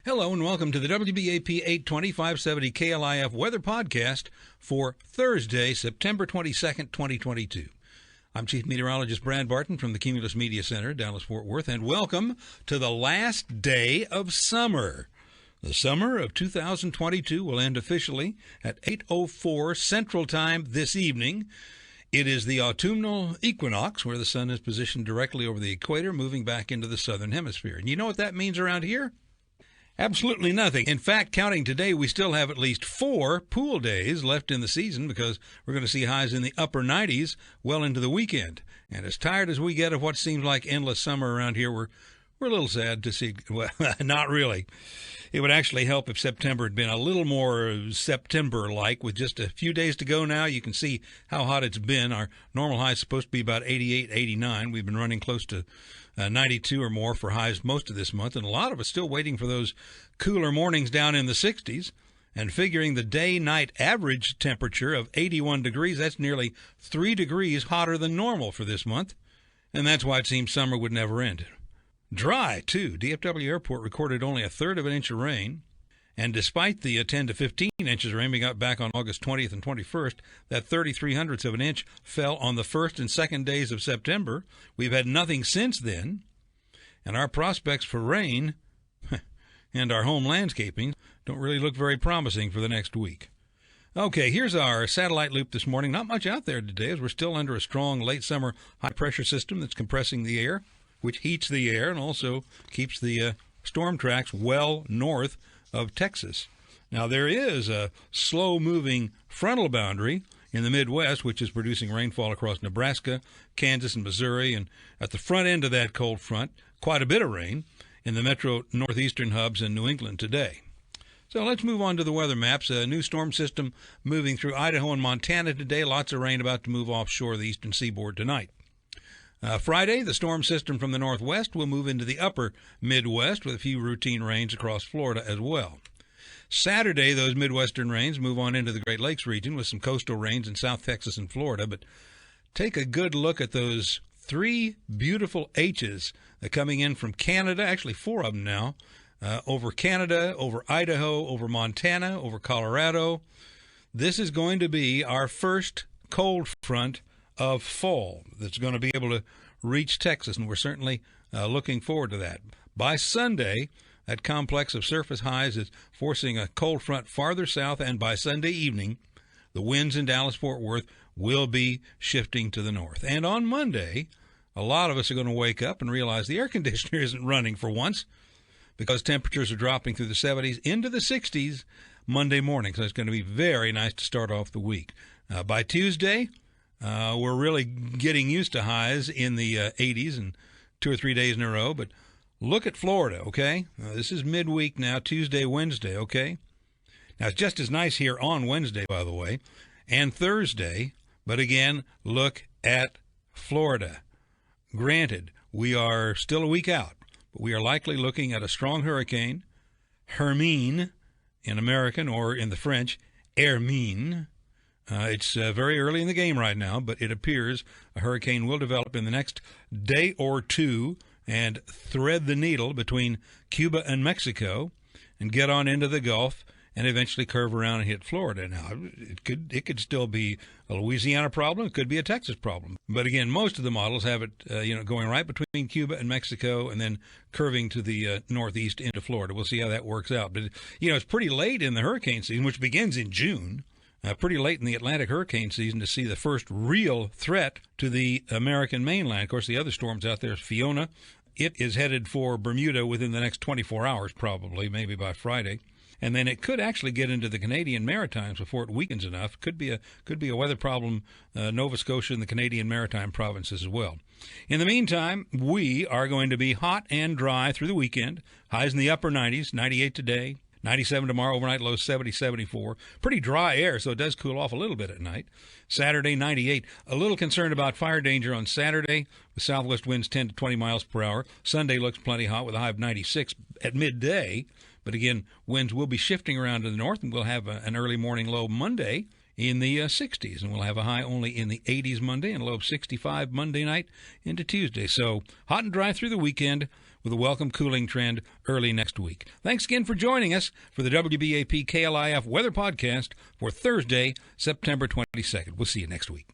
Hello and welcome to the WBAP 820 570 KLIF Weather Podcast for Thursday, September 22nd, 2022. I'm Chief Meteorologist Brad Barton from the Cumulus Media Center, Dallas-Fort Worth, and welcome to the last day of summer. The summer of 2022 will end officially at 8:04 Central Time this evening. It is the autumnal equinox, where the sun is positioned directly over the equator, moving back into the southern hemisphere. And you know what that means around here? Absolutely nothing. In fact, counting today, we still have at least 4 pool days left in the season because we're going to see highs in the upper 90s well into the weekend. And as tired as we get of what seems like endless summer around here, we're a little sad to see. Well, not really. It would actually help if September had been a little more September-like. With just a few days to go now, you can see how hot it's been. Our normal high is supposed to be about 88, 89. We've been running close to 92 or more for highs most of this month, and a lot of us still waiting for those cooler mornings down in the 60s. And figuring the day-night average temperature of 81 degrees, that's nearly 3 degrees hotter than normal for this month. And that's why it seems summer would never end. Dry, too. DFW Airport recorded only 1/3 of an inch of rain. And despite the 10 to 15 inches of rain we got back on August 20th and 21st, that 33/100ths of an inch fell on the first and second days of September. We've had nothing since then. And our prospects for rain and our home landscaping don't really look very promising for the next week. Okay, here's our satellite loop this morning. Not much out there today as we're still under a strong late summer high-pressure system that's compressing the air, which heats the air and also keeps the storm tracks well north of Texas. Now, there is a slow-moving frontal boundary in the Midwest, which is producing rainfall across Nebraska, Kansas, and Missouri, and at the front end of that cold front, quite a bit of rain in the metro northeastern hubs in New England today. So let's move on to the weather maps. A new storm system moving through Idaho and Montana today. Lots of rain about to move offshore the eastern seaboard tonight. Friday, the storm system from the northwest will move into the upper Midwest with a few routine rains across Florida as well. Saturday, those Midwestern rains move on into the Great Lakes region with some coastal rains in South Texas and Florida. But take a good look at those 3 beautiful H's coming in from Canada, actually 4 of them now, over Canada, over Idaho, over Montana, over Colorado. This is going to be our first cold front of fall that's going to be able to reach Texas, and we're certainly looking forward to that. By Sunday, that complex of surface highs is forcing a cold front farther south, and by Sunday evening, the winds in Dallas-Fort Worth will be shifting to the north. And on Monday, a lot of us are going to wake up and realize the air conditioner isn't running for once because temperatures are dropping through the 70s into the 60s Monday morning, so it's going to be very nice to start off the week. By Tuesday, we're really getting used to highs in the 80s and 2 or 3 days in a row. But look at Florida, okay? This is midweek now, Tuesday, Wednesday, okay? Now, it's just as nice here on Wednesday, by the way, and Thursday. But again, look at Florida. Granted, we are still a week out, but we are likely looking at a strong hurricane, Hermine in American, or in the French, Hermine. It's very early in the game right now, but it appears a hurricane will develop in the next day or two and thread the needle between Cuba and Mexico and get on into the Gulf and eventually curve around and hit Florida. Now, it could still be a Louisiana problem. It could be a Texas problem. But again, most of the models have it going right between Cuba and Mexico and then curving to the northeast into Florida. We'll see how that works out. But, it's pretty late in the hurricane season, which begins in June. Pretty late in the Atlantic hurricane season to see the first real threat to the American mainland. Of course, the other storms out there is Fiona. It is headed for Bermuda within the next 24 hours, probably, maybe by Friday. And then it could actually get into the Canadian Maritimes before it weakens enough. Could be a weather problem, Nova Scotia and the Canadian Maritime provinces as well. In the meantime, we are going to be hot and dry through the weekend. Highs in the upper 90s, 98 today. 97 tomorrow, overnight low 70, 74. Pretty dry air, so it does cool off a little bit at night. Saturday, 98. A little concerned about fire danger on Saturday with southwest winds 10 to 20 miles per hour. Sunday looks plenty hot with a high of 96 at midday. But again, winds will be shifting around to the north, and we'll have an early morning low Monday in the 60s, and we'll have a high only in the 80s Monday and a low of 65 Monday night into Tuesday. So hot and dry through the weekend with a welcome cooling trend early next week. Thanks again for joining us for the WBAP KLIF Weather Podcast for Thursday, September 22nd. We'll see you next week.